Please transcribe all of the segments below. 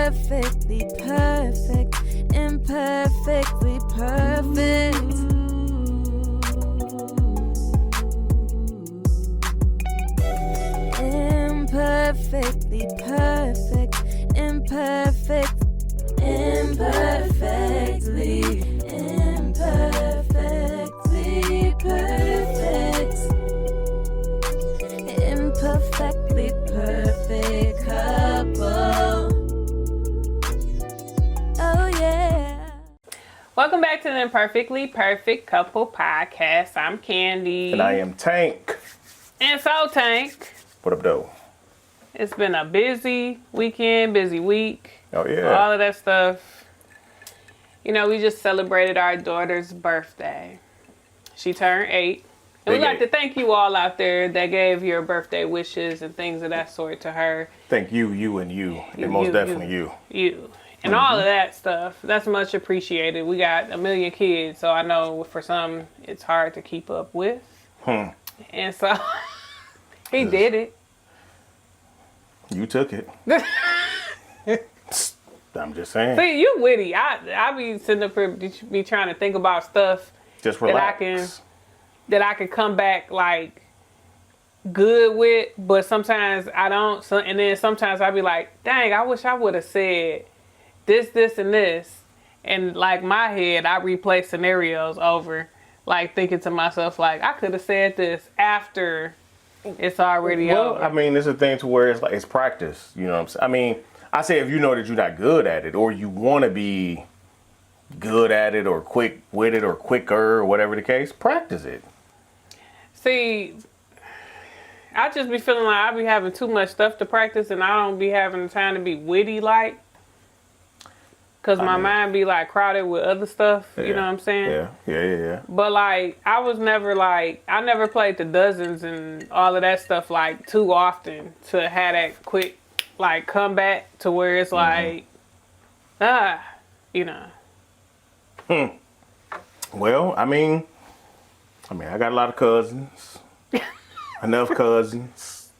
Imperfectly perfect, imperfectly perfect. Imperfectly perfect, imperfect, imperfectly, imperfectly perfect, imperfectly perfect couple. Oh yeah. Welcome back to the Imperfectly Perfect Couple Podcast. I'm Candy. And I am Tank. And so, Tank. What up, though? It's been a busy weekend, busy week. Oh, yeah. All of that stuff. You know, we just celebrated our daughter's birthday. She turned 8. And we'd like to thank you all out there that gave your birthday wishes and things of that sort to her. Thank you, and most definitely you. You. And all of that stuff. That's much appreciated. We got a million kids, so I know for some it's hard to keep up with. And so he did it. You took it. I'm just saying. See, you witty. I be sitting up here be trying to think about stuff just relax. that I can come back like good with, but sometimes I don't. So, and then sometimes I be like, dang, I wish I would have said this, and this. And like my head, I replay scenarios over, like thinking to myself, like, I could have said this after it's already over. I mean, it's a thing to where it's like, it's practice. You know what I'm saying? I mean, I say if you know that you're not good at it, or you want to be good at it, or quick with it, or quicker, or whatever the case, practice it. See, I just be feeling like I be having too much stuff to practice, and I don't be having the time to be witty, like, because my mind be like crowded with other stuff. Yeah, you know what I'm saying? Yeah. But like, I never played the dozens and all of that stuff like too often to have that quick like comeback to where it's like, you know. Well, I mean, I got a lot of cousins, enough cousins,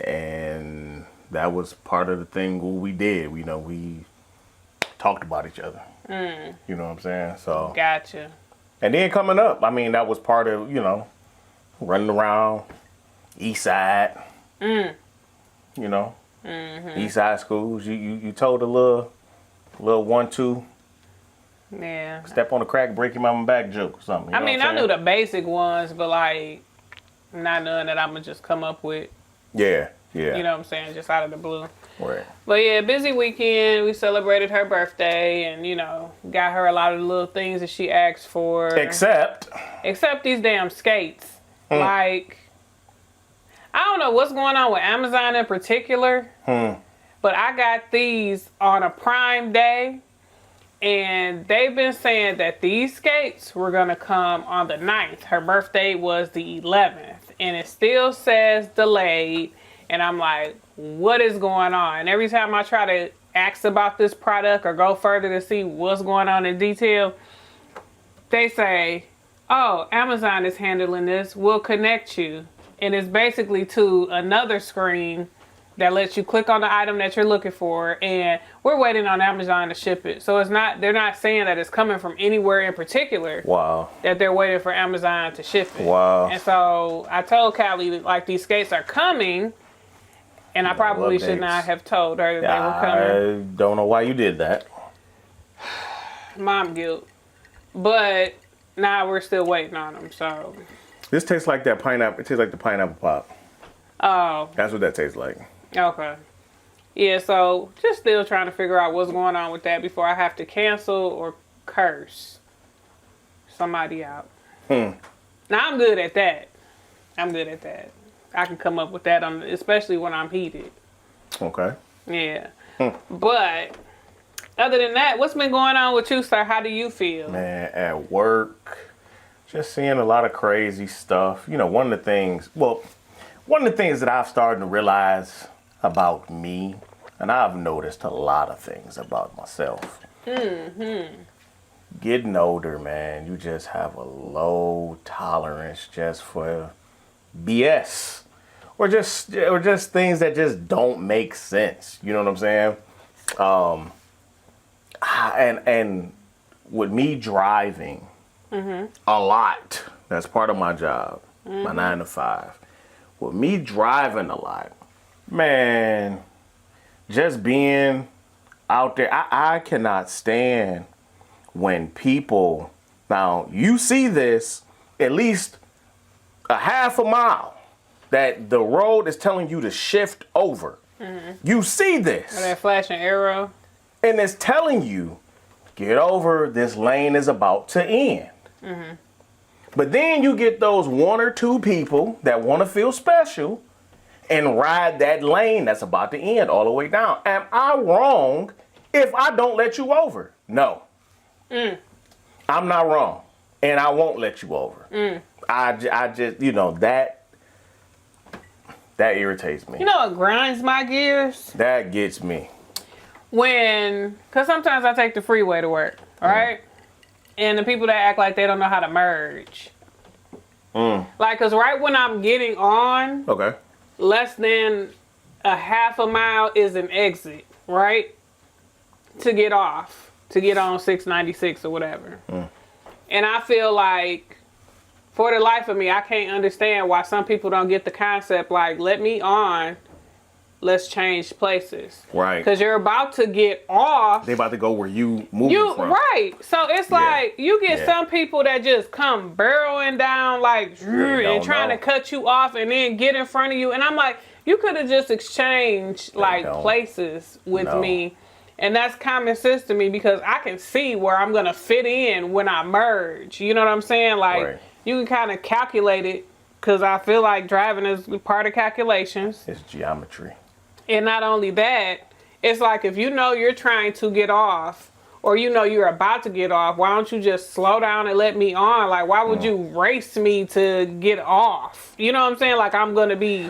and that was part of the thing we did. You know, we talked about each other. You know what I'm saying? So Gotcha. And then coming up, I mean, that was part of, you know, running around East Side. You know, East Side schools. You told a little 1-2. Yeah. Step on the crack, break your mama back joke or something. I mean, I knew the basic ones, but like, not none that I'm gonna just come up with. Yeah. You know what I'm saying? Just out of the blue. Right. But yeah, busy weekend. We celebrated her birthday and, you know, got her a lot of the little things that she asked for. Except these damn skates. Like, I don't know what's going on with Amazon in particular, but I got these on a Prime Day, and they've been saying that these skates were going to come on the 9th. Her birthday was the 11th, and it still says delayed. And I'm like, what is going on? And every time I try to ask about this product or go further to see what's going on in detail, they say, oh, Amazon is handling this. We'll connect you. And it's basically to another screen that lets you click on the item that you're looking for. And we're waiting on Amazon to ship it. So they're not saying that it's coming from anywhere in particular. Wow. That they're waiting for Amazon to ship it. Wow. And so I told Callie, like, these skates are coming. And I probably should not have told her that they were coming. I don't know why you did that. Mom guilt. But now we're still waiting on them, so. This tastes like that pineapple. It tastes like the pineapple pop. Oh. That's what that tastes like. Okay. Yeah, so just still trying to figure out what's going on with that before I have to cancel or curse somebody out. Now, I'm good at that. I can come up with that, especially when I'm heated. Okay. Yeah. But other than that, what's been going on with you, sir? How do you feel? Man, at work, just seeing a lot of crazy stuff. You know, one of the things that I've started to realize about me, and I've noticed a lot of things about myself. Getting older, man, you just have a low tolerance just for BS. Or just things that just don't make sense. You know what I'm saying? And with me driving a lot, that's part of my job, my 9 to 5. With me driving a lot, man, just being out there, I cannot stand when people, now you see this at least a half a mile that the road is telling you to shift over. You see this. Or that flashing arrow. And it's telling you, get over, this lane is about to end. But then you get those 1 or 2 people that want to feel special and ride that lane that's about to end all the way down. Am I wrong if I don't let you over? No. I'm not wrong. And I won't let you over. I just, that irritates me. You know what grinds my gears? That gets me. Because sometimes I take the freeway to work, right? And the people that act like they don't know how to merge. Like, because right when I'm getting on, Okay. less than a half a mile is an exit, right? To get off, to get on 696 or whatever. And I feel like, for the life of me, I can't understand why some people don't get the concept, like, let me on, let's change places. Right. Because you're about to get off. They about to go where you moving from. Right. So it's like, you get some people that just come barreling down, like, and trying to cut you off and then get in front of you. And I'm like, you could have just exchanged, like, places with me. And that's common sense to me because I can see where I'm going to fit in when I merge. You know what I'm saying? Like, you can kind of calculate it because I feel like driving is part of calculations. It's geometry. And not only that, it's like if you know you're trying to get off or you know you're about to get off, why don't you just slow down and let me on? Like, why would you race me to get off? You know what I'm saying? Like, I'm going to be...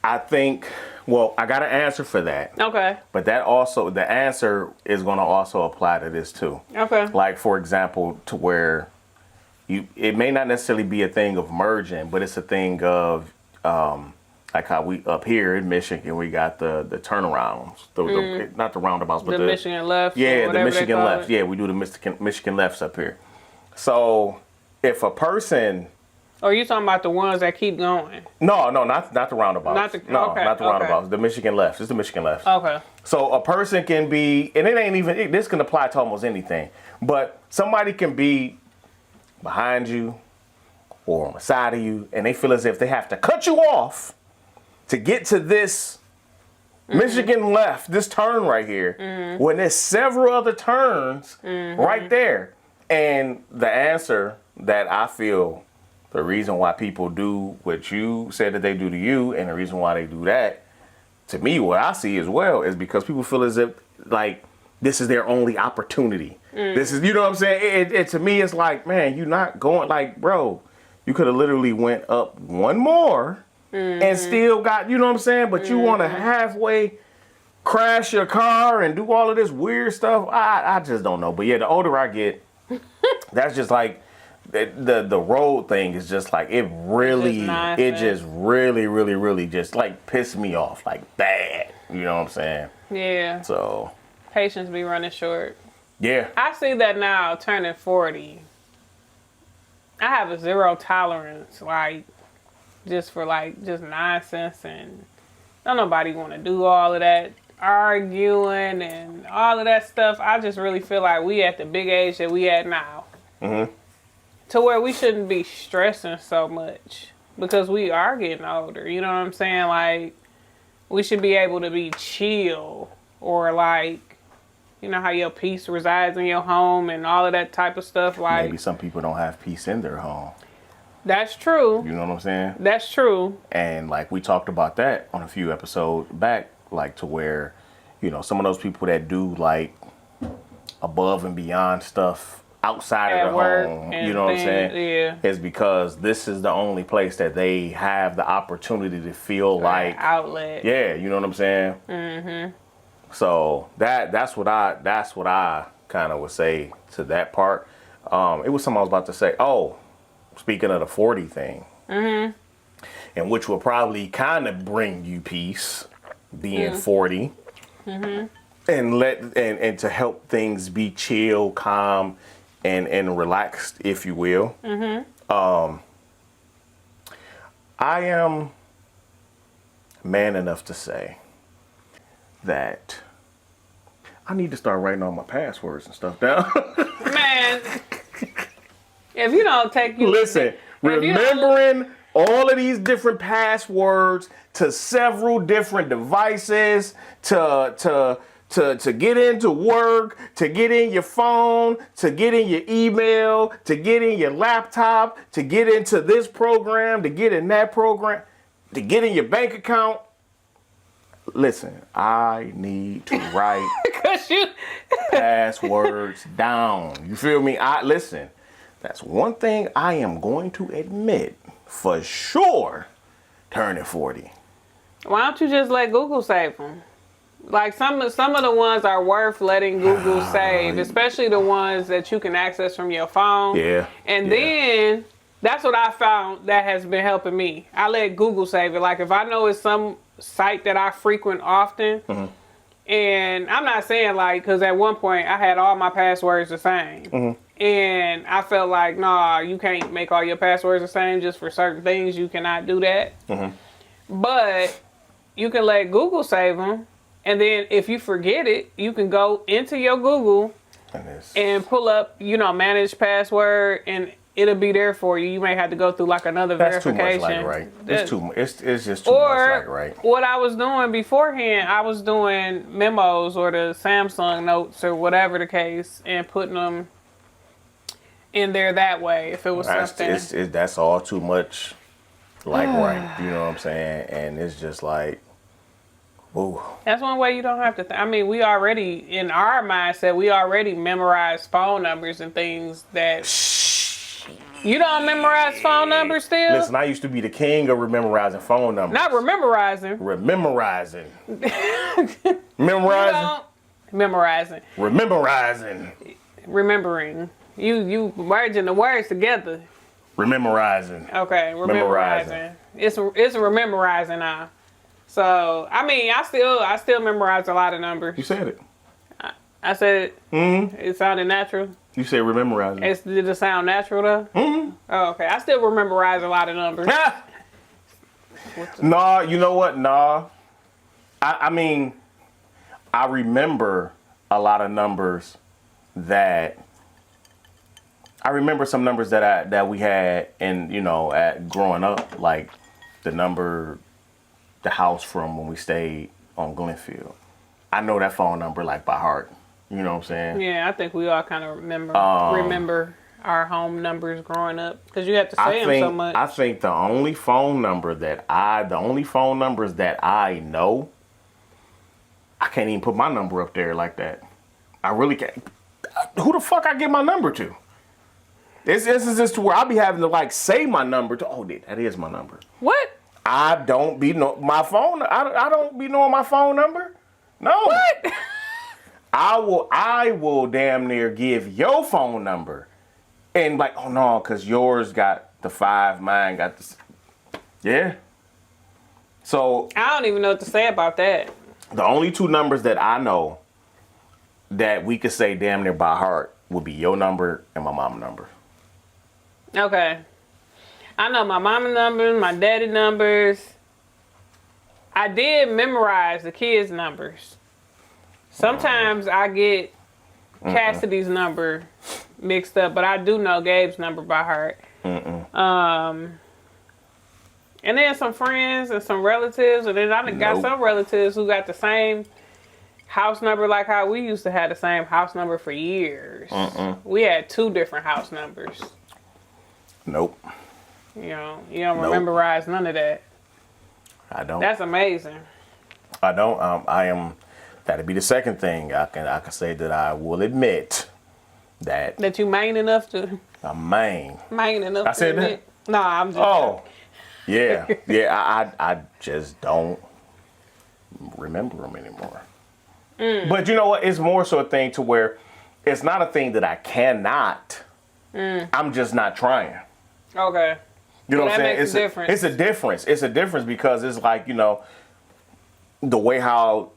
I think, well, I got an answer for that. Okay. But that also, the answer is going to also apply to this too. Okay. Like, for example, to where it may not necessarily be a thing of merging, but it's a thing of, like how we up here in Michigan, we got the turnarounds, not the roundabouts, but the Michigan left. Yeah, the Michigan left. Yeah, we do the Michigan lefts up here. So if a person, or you talking about the ones that keep going? no, not the roundabouts. Not the roundabouts. The Michigan lefts. It's the Michigan lefts. Okay. So a person can be, and it ain't even, this can apply to almost anything, but somebody can be behind you or on the side of you, and they feel as if they have to cut you off to get to this Michigan left, this turn right here, when there's several other turns right there. And the answer that I feel, the reason why people do what you said that they do to you, and the reason why they do that, to me, what I see as well, is because people feel as if, like, this is their only opportunity. This is, you know what I'm saying? It to me, it's like, man, you're not going, like, bro, you could have literally went up one more and still got, you know what I'm saying? But you want to halfway crash your car and do all of this weird stuff. I just don't know. But yeah, the older I get, that's just like, the road thing is just like, it just really just like pissed me off, like bad. You know what I'm saying? Yeah. So. Patience be running short. Yeah. I see that now turning 40. I have a zero tolerance, like, just for like, just nonsense, and don't nobody want to do all of that arguing and all of that stuff. I just really feel like we at the big age that we at now. To where we shouldn't be stressing so much because we are getting older. You know what I'm saying? Like, we should be able to be chill, or like, you know how your peace resides in your home and all of that type of stuff. Like, maybe some people don't have peace in their home. That's true. You know what I'm saying? That's true. And like we talked about that on a few episodes back, like to where, you know, some of those people that do like above and beyond stuff outside of their home, you know what I'm saying? Yeah. Is because this is the only place that they have the opportunity to feel like outlet. Yeah, you know what I'm saying? So that's what I kind of would say to that part. It was something I was about to say. Oh, speaking of the 40 thing, and which will probably kind of bring you peace, being 40. and to help things be chill, calm, and relaxed, if you will. I am man enough to say that I need to start writing all my passwords and stuff down. Man, if you don't take you Listen, if you don't- remembering all of these different passwords to several different devices, to get into work, to get in your phone, to get in your email, to get in your laptop, to get into this program, to get in that program, to get in your bank account. Listen, I need to write Cause you passwords down. You feel me? Listen, that's one thing I am going to admit for sure turning 40. Why don't you just let Google save them? Like some of the ones are worth letting Google save, especially the ones that you can access from your phone. Yeah. And then that's what I found that has been helping me. I let Google save it. Like if I know it's some site that I frequent often, and I'm not saying like, because at one point I had all my passwords the same. And I felt like, nah, you can't make all your passwords the same just for certain things. You cannot do that. But you can let Google save them. And then if you forget it, you can go into your Google and pull up, manage password, and it'll be there for you. You may have to go through like another That's verification. too much like right. It's too much. It's just too much like right. What I was doing beforehand, I was doing memos or the Samsung notes or whatever the case, and putting them in there that way. If it was something, That's all too much like right. You know what I'm saying? And it's just like, whoa. That's one way you don't have to. We already in our mindset, we already memorize phone numbers and things that. You don't memorize phone numbers still? Listen, I used to be the king of memorizing phone numbers. Not memorizing. Memorizing. Memorizing. Remembering. You merging the words together. Rememorizing. Okay, rememorizing. It's rememorizing now. So I still memorize a lot of numbers. You said it. I said it. It sounded natural. You said rememorizing. Did it sound natural though? Oh, okay. I still memorize a lot of numbers. Nah, you know what? Nah. I remember a lot of numbers that I remember some numbers that we had at growing up, like the house from when we stayed on Glenfield. I know that phone number like by heart. You know what I'm saying? Yeah, I think we all kind of remember our home numbers growing up because you have to say them so much. I think the only phone numbers that I know, I can't even put my number up there like that. I really can't. Who the fuck I get my number to? This is just to where I'll be having to like say my number to. Oh, that is my number. What? I don't be my phone. I don't be knowing my phone number. No. What? I will damn near give your phone number, and like, oh no, cause yours got the 5, mine got the. Yeah. So I don't even know what to say about that. The only 2 numbers that I know that we could say damn near by heart would be your number and my mama number. Okay. I know my mama numbers, my daddy numbers. I did memorize the kids' numbers. Sometimes I get Cassidy's number mixed up, but I do know Gabe's number by heart. And then some friends and some relatives, and then I got some relatives who got the same house number like how we used to have the same house number for years. We had 2 different house numbers. Nope. You don't memorize none of that. I don't. That's amazing. I don't. I am. That'd be the second thing I can say that I will admit that you main enough to. I'm main. Main enough. I said admit. that. No, I'm just. Oh, yeah. I just don't remember them anymore. But you know what? It's more so a thing to where it's not a thing that I cannot. I'm just not trying. Okay. You know what I'm saying? Makes a difference. It's a difference. It's a difference because it's like, the way how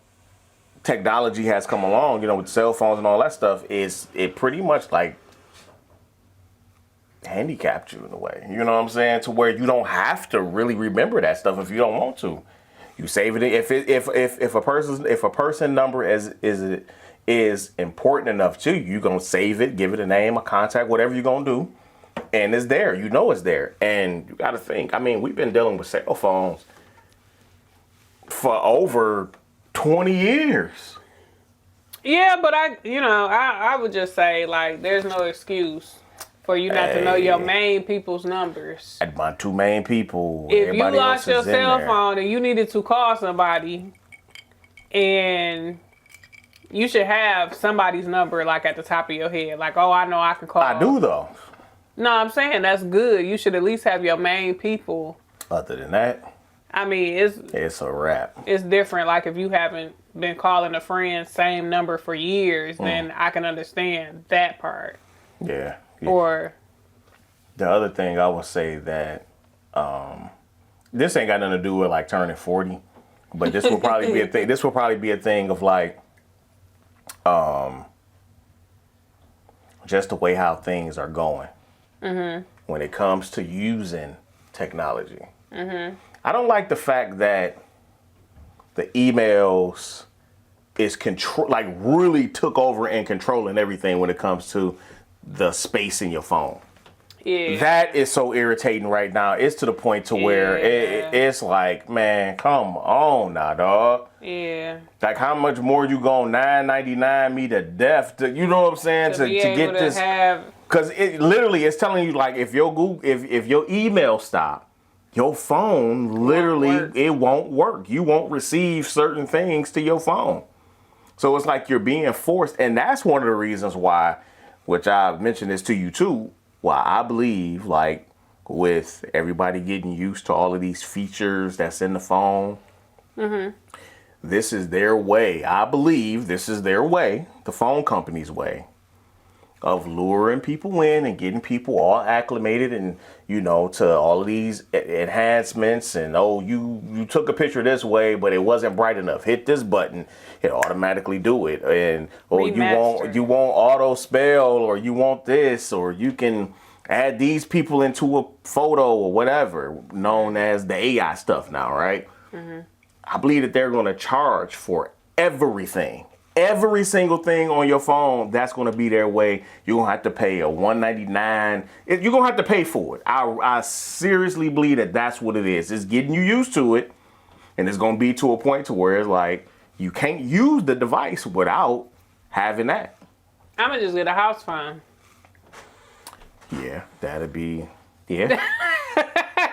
technology has come along, you know, with cell phones and all that stuff, it pretty much like handicapped you in a way. You know what I'm saying? To where you don't have to really remember that stuff if you don't want to. You save it if a person number is important enough to you, you're gonna save it, give it a name, a contact, whatever you're gonna do, and it's there. You know it's there, and you got to think. I mean, we've been dealing with cell phones for over 20 years. Yeah, but I would just say, like, there's no excuse for you not to know your main people's numbers. At my two main people, If you everybody lost your else is in cell there. phone and you needed to call somebody, and you should have somebody's number, like, at the top of your head. Like, oh, I know I can call. I do though. No, I'm saying that's good. You should at least have your main people. Other than that, I mean, it's a wrap. it's different. Like, if you haven't been calling a friend same number for years, then I can understand that part. Yeah. Or The other thing I would say that this ain't got nothing to do with like turning 40, but this will probably be a thing. This will probably be a thing of like just the way how things are going when it comes to using technology. I don't like the fact that the emails is really took over and controlling everything when it comes to the space in your phone. yeah, That is so irritating right now. It's to the point to where it's like, man, come on now, dog. yeah. Like, how much more you going $9.99 me to death? You know what I'm saying? To be able get to this, have, because it literally it's telling you like if your email stop, your phone literally work. it won't work. You won't receive certain things to your phone. So it's like you're being forced, and that's one of the reasons why, which I've mentioned this to you too, why I believe like with everybody getting used to all of these features that's in the phone, this is their way. I believe this is their way, the phone company's way, of luring people in and getting people all acclimated and, you know, to all of these enhancements and, oh, you took a picture this way, but it wasn't bright enough. Hit this button, it automatically do it. And, or Remaster. you want auto spell, or you want this, or you can add these people into a photo or whatever, known as the AI stuff now, right? I believe that they're going to charge for everything. Every single thing on your phone, that's going to be their way. You're going to have to pay a $199. You're going to have to pay for it. I seriously believe that that's what it is. It's getting you used to it. And it's going to be to a point to where it's like, you can't use the device without having that. I'm gonna just get a house phone. Yeah, that'd be, yeah.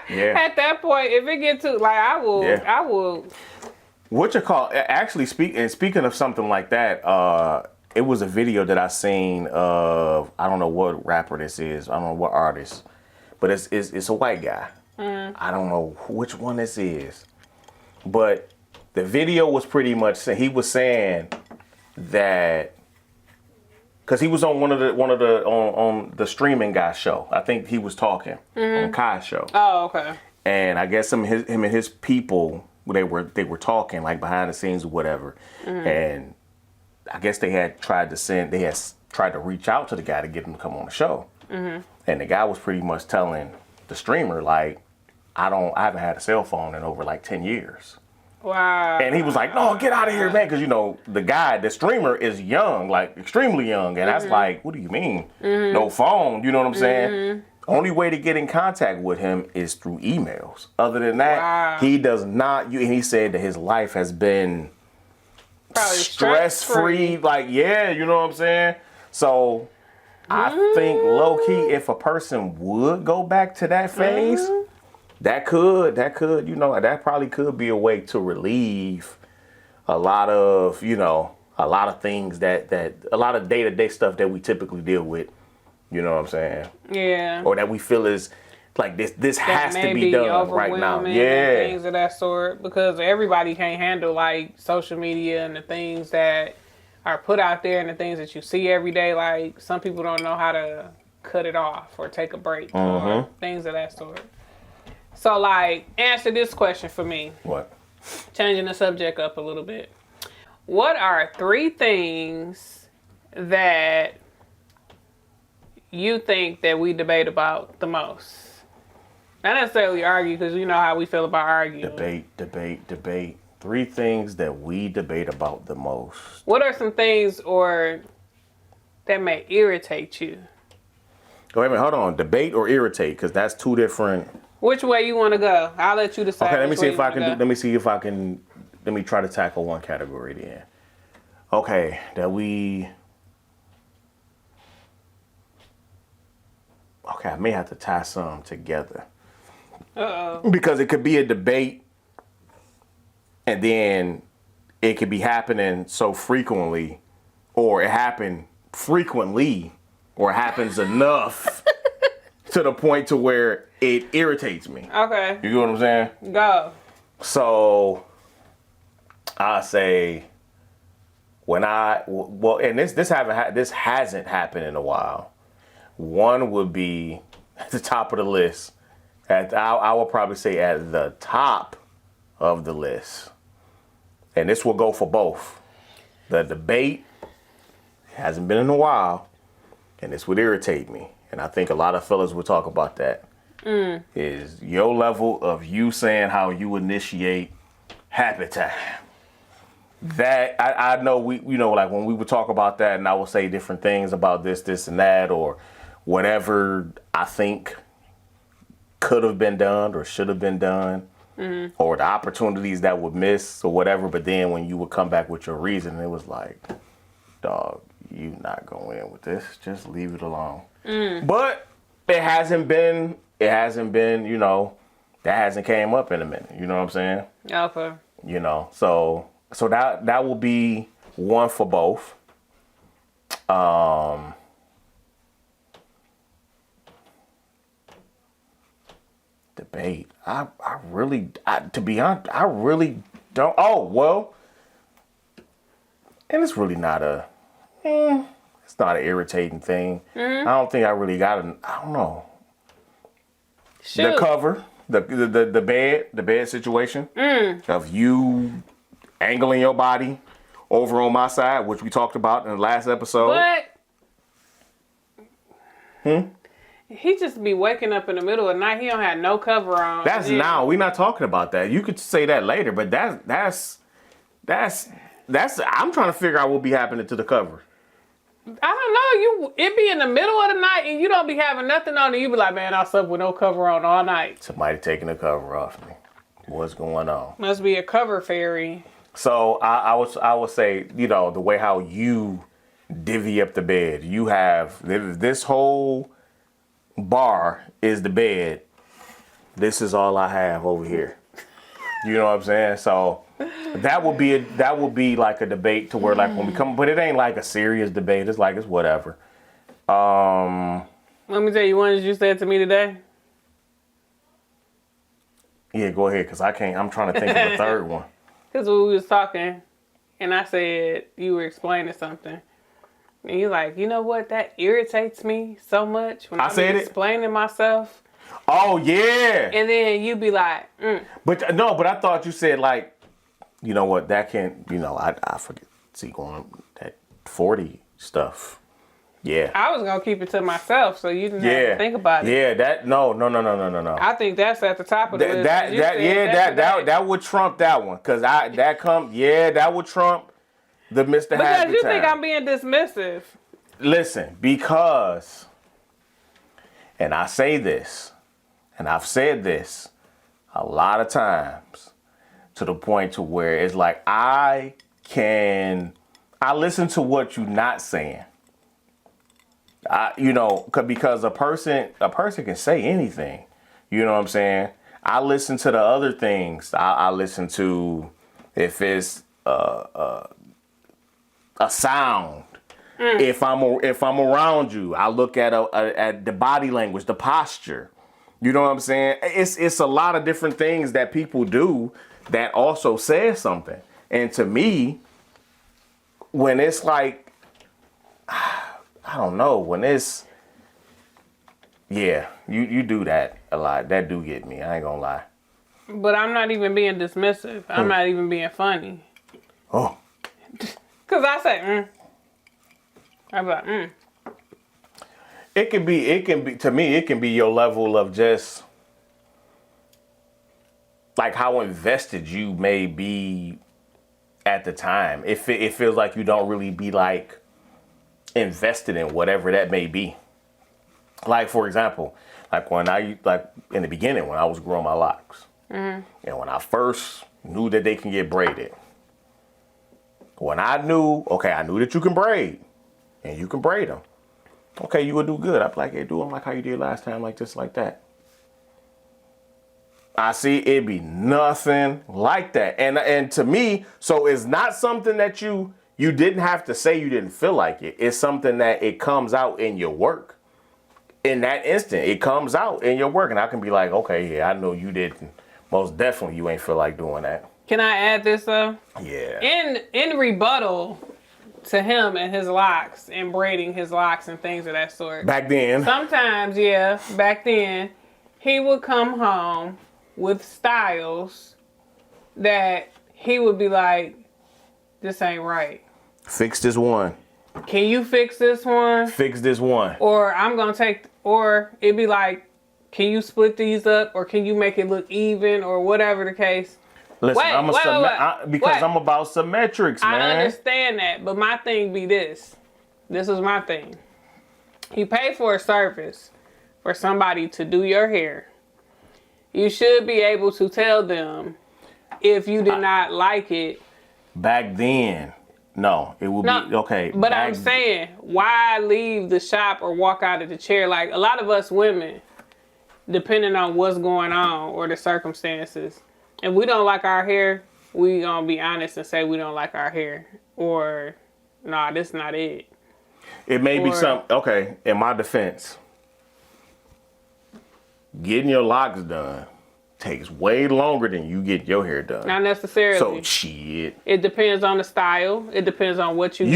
Yeah. At that point, if it get too, like, I will. What you call actually speaking of something like that, it was a video that I seen of, I don't know what rapper this is, I don't know what artist, but it's a white guy. I don't know which one this is, but the video was pretty much, he was saying that because he was on one of the on the streaming guy show. I think he was talking on Kai's show. Oh, okay. And I guess him and his people, they were talking like behind the scenes or whatever. And I guess they had tried to reach out to the guy to get him to come on the show. And the guy was pretty much telling the streamer like, I haven't had a cell phone in over like 10 years. Wow. And he was like, no, get out of here, man. Because, you know, the streamer is young, like extremely young. And that's like, what do you mean? No phone, you know what I'm saying? Only way to get in contact with him is through emails. Other than that, he does not. He said that his life has been Probably stress-free. Like, yeah, you know what I'm saying? So I think low-key, if a person would go back to that phase, that could, you know, that probably could be a way to relieve a lot of, you know, a lot of things that a lot of day-to-day stuff that we typically deal with. You know what I'm saying? Yeah. Or that we feel is like this has to may be done right now. overwhelming Yeah. and things of that sort, because everybody can't handle like social media and the things that are put out there and the things that you see every day. Like, some people don't know how to cut it off or take a break or things of that sort. So, like, answer this question for me. What? Changing the subject up a little bit. What are 3 things that you think that we debate about the most? Not necessarily argue, because you know how we feel about arguing. Debate. 3 things that we debate about the most. What are some things or that may irritate you? Wait a minute, hold on. Debate or irritate? Because that's 2 different. Which way you want to go? I'll let you decide. Okay, let me which see way if I you can. wanna go. Let me see if I can. Let me try to tackle one category then. Okay, that we. Okay, I may have to tie some together. Uh-oh. Because it could be a debate, and then it could be happening so frequently, or it happened frequently, or it happens enough to the point to where it irritates me. Okay. You get what I'm saying? Go. So I say and this hasn't happened in a while. One would be at the top of the list. I will probably say at the top of the list, and this will go for both. The debate hasn't been in a while, and this would irritate me. And I think a lot of fellas will talk about that. Is your level of you saying how you initiate happy time. That I know like when we would talk about that, and I will say different things about this and that, or whatever I think could have been done or should have been done, or the opportunities that would miss or whatever. But then when you would come back with your reason, it was like, dog, you not going in with this. Just leave it alone. But it hasn't been, that hasn't came up in a minute. You know what I'm saying? Okay. So that will be one for both. Debate. To be honest, I really don't. Oh, well, and it's really not it's not an irritating thing. I don't think I really got I don't know. Shoot. The cover, the bed situation of you angling your body over on my side, which we talked about in the last episode. But he just be waking up in the middle of the night. He don't have no cover on. That's now. We're not talking about that. You could say that later, but that's. I'm trying to figure out what be happening to the cover. I don't know. It be in the middle of the night and you don't be having nothing on, and you be like, man, I slept with no cover on all night. Somebody taking the cover off me. What's going on? Must be a cover fairy. So I would say, the way how you divvy up the bed. You have this whole bar is the bed. This is all I have over here. You know what I'm saying? So that would be like a debate to where like when we come, but it ain't like a serious debate. It's like it's whatever. Let me tell you one that you said to me today. Yeah, go ahead, cause I can't. I'm trying to think of a third one. Because when we was talking, and I said you were explaining something, and you're like, you know what? That irritates me so much when I I'm said it? explaining myself. Oh yeah. And then you be like, But no, but I thought you said like, you know what? That can't. I forget. See, going that 40 stuff. Yeah. I was gonna keep it to myself, so you didn't have to think about it. Yeah. That no. I think that's at the top of the list. That would trump that one, cause that would trump the Mr. Because Happy you Time. think I'm being dismissive. Listen, because, and I say this, and I've said this a lot of times, to the point to where it's like I listen to what you're not saying. Because a person can say anything. You know what I'm saying? I listen to the other things. I listen to if it's a sound. If I'm around you, I look at the body language, the posture. You know what I'm saying? It's a lot of different things that people do that also says something. And to me, when it's like, I don't know, when it's, you do that a lot. That do get me. I ain't gonna lie. But I'm not even being dismissive. I'm not even being funny. Oh. Cause I say, I'm like, It can be, to me, it can be your level of just, like, how invested you may be at the time. It feels like you don't really be, like, invested in whatever that may be. Like, for example, like in the beginning when I was growing my locks, and when I first knew that they can get braided, when I knew that you can braid, and you can braid them. Okay, you would do good. I'd be like, hey, do them like how you did last time, like this, like that. I see it be nothing like that. And to me, so it's not something that you didn't have to say you didn't feel like it. It's something that it comes out in your work. In that instant, it comes out in your work. And I can be like, okay, yeah, I know you didn't. Most definitely you ain't feel like doing that. can I add this though? Yeah. In rebuttal to him and his locks and braiding his locks and things of that sort. Back then. Sometimes, yeah, back then, he would come home with styles that he would be like, this ain't right. Fix this one. Can you fix this one? Fix this one. Or I'm going to take, or it'd be like, can you split these up? Or can you make it look even? Or whatever the case. Listen, Wait, I'm about symmetrics, man. I understand that, but my thing be this. This is my thing. You pay for a service for somebody to do your hair. You should be able to tell them if you did not like it. Back then, no, it would be okay. But I'm saying, why leave the shop or walk out of the chair? Like a lot of us women, depending on what's going on or the circumstances, if we don't like our hair, we gonna be honest and say we don't like our hair, or nah, this not it. It may be something. Okay, in my defense, getting your locks done takes way longer than you get your hair done. Not necessarily. So shit. It depends on the style. It depends on what you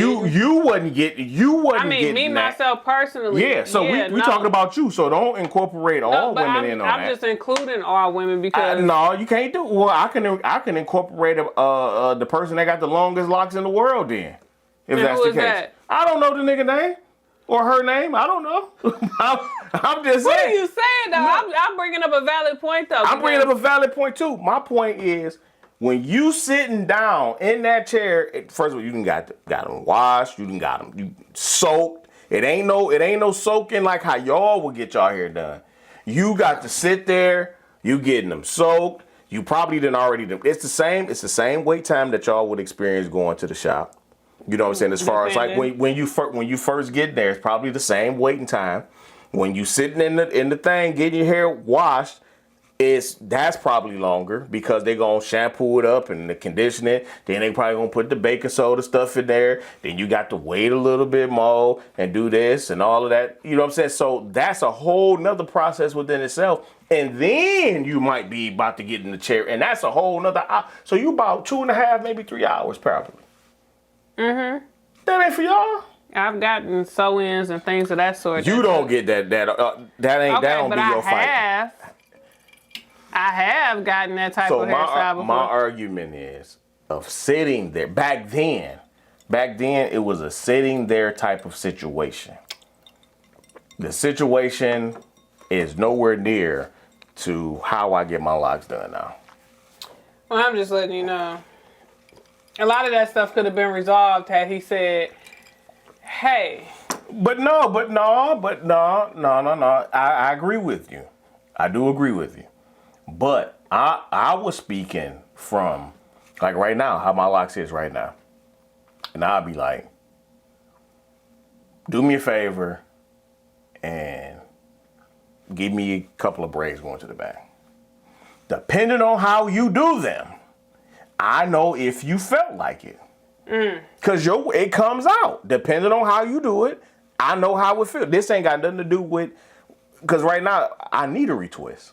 wasn't getting. I mean, me myself personally. Yeah. So we talking about you. So don't incorporate all women in on that. I'm just including all women because no, you can't do. Well, I can incorporate the person that got the longest locks in the world. Then, if that's the case, that? I don't know the nigga name. Or her name, I don't know. I'm just saying. What are you saying, though? No. I'm bringing up a valid point, though. I'm bringing up a valid point, too. My point is, when you sitting down in that chair, first of all, you done got them washed, you done got them soaked. It ain't no soaking like how y'all would get y'all hair done. You got to sit there, you getting them soaked. You probably done already. It's the same wait time that y'all would experience going to the shop. You know what I'm saying? As far as like when you first get there, it's probably the same waiting time. When you sitting in the thing getting your hair washed, that's probably longer because they gonna shampoo it up and the condition it. Then they probably gonna put the baking soda stuff in there. Then you got to wait a little bit more and do this and all of that. You know what I'm saying? So that's a whole nother process within itself. And then you might be about to get in the chair, and that's a whole nother. So you about 2.5, maybe 3 hours probably. Mm-hmm. That ain't for y'all. I've gotten sew-ins and things of that sort. You don't get that. That don't be your fight. I have gotten that type of hairstyle before. My argument is of sitting there. Back then, it was a sitting there type of situation. The situation is nowhere near to how I get my locks done now. Well, I'm just letting you know. A lot of that stuff could have been resolved had he said, hey. But no. I agree with you. I do agree with you. But I was speaking from, like right now, how my locks is right now. And I'll be like, do me a favor and give me a couple of braids going to the back. Depending on how you do them, I know if you felt like it. Because it comes out. Depending on how you do it, I know how it feels. This ain't got nothing to do with, because right now, I need a retwist.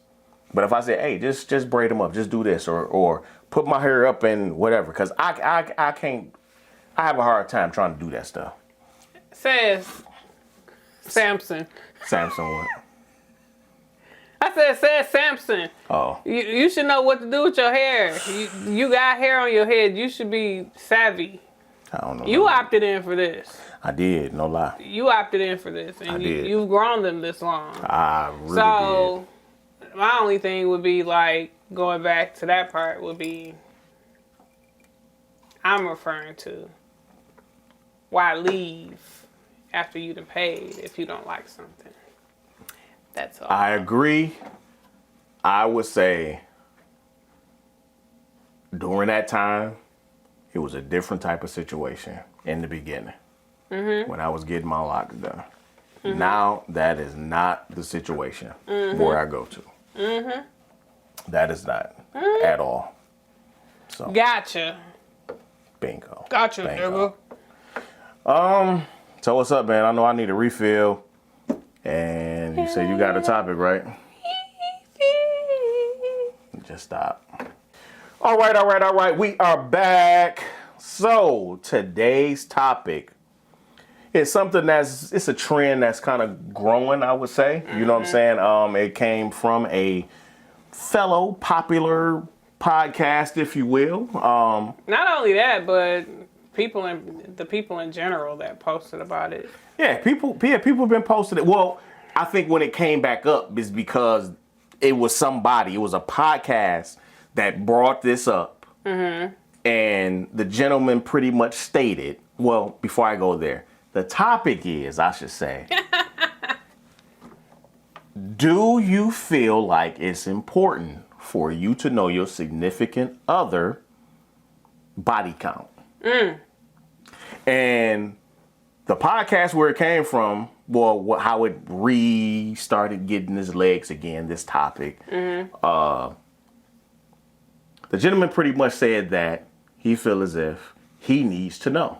But if I say, hey, just braid them up, just do this, or put my hair up and whatever, because I can't, I have a hard time trying to do that stuff. Says Samson. Samson what? I said Samson. Oh. You should know what to do with your hair. You got hair on your head. You should be savvy. I don't know. You opted in for this. I did, no lie. You opted in for this, I and did. you've grown them this long. I really So, my only thing would be like going back to that part would be I'm referring to why leave after you done paid if you don't like something. That's all. I agree. I would say during that time, it was a different type of situation in the beginning when I was getting my lock done. Now, that is not the situation where I go to. That is not at all. So, Gotcha. bingo. Gotcha, Bingo. nigga. So what's up, man? I know I need a refill. And you said you got a topic, right? Just stop. All right. We are back. So today's topic is something it's a trend that's kind of growing, I would say. You know what I'm saying? It came from a fellow popular podcast, if you will. Not only that, but the people in general that posted about it. Yeah, people have been posting it. Well, I think when it came back up is because it was a podcast that brought this up. And the gentleman pretty much stated, well, before I go there, the topic is, I should say, do you feel like it's important for you to know your significant other body count? And the podcast where it came from, well, how it restarted getting his legs again, this topic, the gentleman pretty much said that he feels as if he needs to know.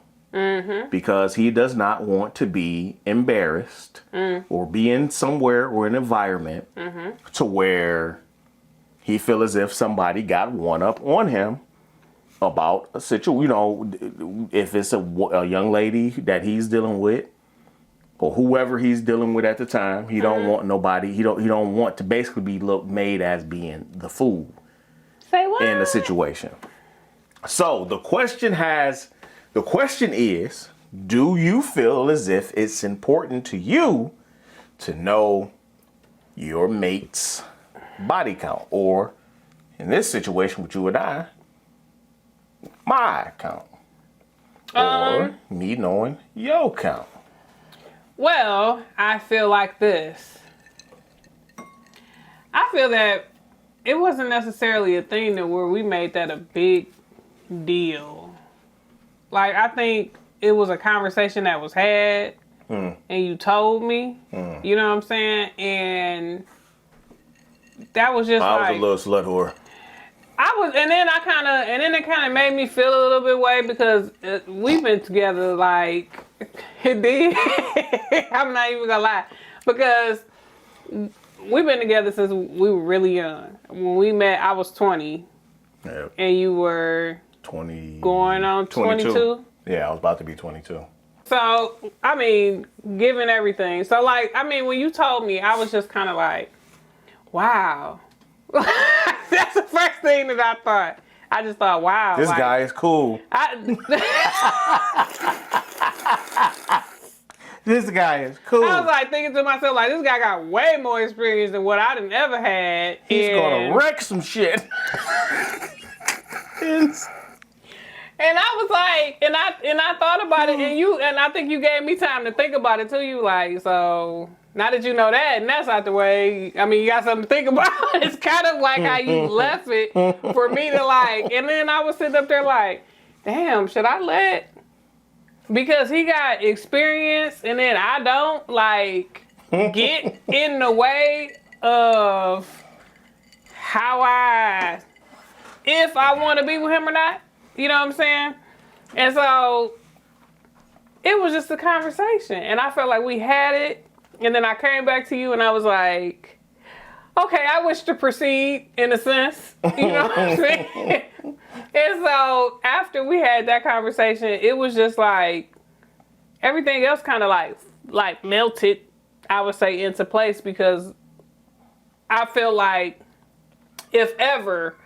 Because he does not want to be embarrassed or be in somewhere or an environment to where he feels as if somebody got one up on him about a situation. If it's a young lady that he's dealing with or whoever he's dealing with at the time, he don't want nobody. He don't want to basically be made as being the fool Say what? in the situation. So the question is, do you feel as if it's important to you to know your mate's body count? Or in this situation with you and I, my count? Or me knowing your count? Well, I feel like this. I feel that it wasn't necessarily a thing that where we made that a big deal. Like, I think it was a conversation that was had and you told me, you know what I'm saying? And that was just I was a little slut whore. and then it kind of made me feel a little bit way because we've been together like, it did. I'm not even gonna lie. Because we've been together since we were really young. When we met, I was 20. Yep. And you were 20. going on 22? Yeah, I was about to be 22. So, I mean, given everything. So, like, I mean, when you told me, I was just kind of like, wow. That's the first thing that I thought. I just thought, wow. This guy is cool. This guy is cool. I was like thinking to myself, like, this guy got way more experience than what I done ever had. He's gonna wreck some shit. And I was like, and I thought about it, and I think you gave me time to think about it too. You like, so now that you know that, and that's out the way, I mean, you got something to think about. It's kind of like how you left it for me to like, and then I was sitting up there like, damn, should I let? Because he got experience, and then I don't like get in the way of how if I want to be with him or not. You know what I'm saying? And so it was just a conversation. And I felt like we had it. And then I came back to you and I was like, okay, I wish to proceed in a sense. You know what I'm saying? And so after we had that conversation, it was just like everything else kind of like melted, I would say, into place because I feel like if ever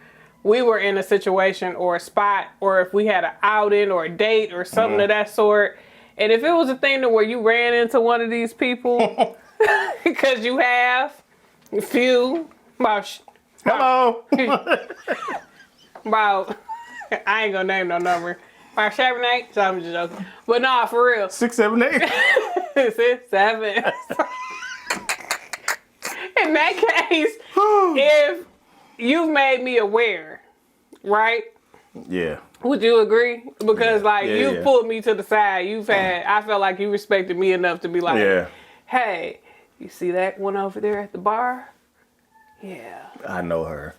we were in a situation or a spot, or if we had an outing or a date or something of that sort. And if it was a thing to where you ran into one of these people, because you have a few, Hello. about, I ain't gonna name no number. About 7, 8, so I'm just joking. But nah, for real. 6, 7, 8. 6, 7. In that case, if you've made me aware, right? Yeah. Would you agree? Because you yeah. pulled me to the side. I felt like you respected me enough to be like, Yeah. hey, you see that one over there at the bar? Yeah. I know her.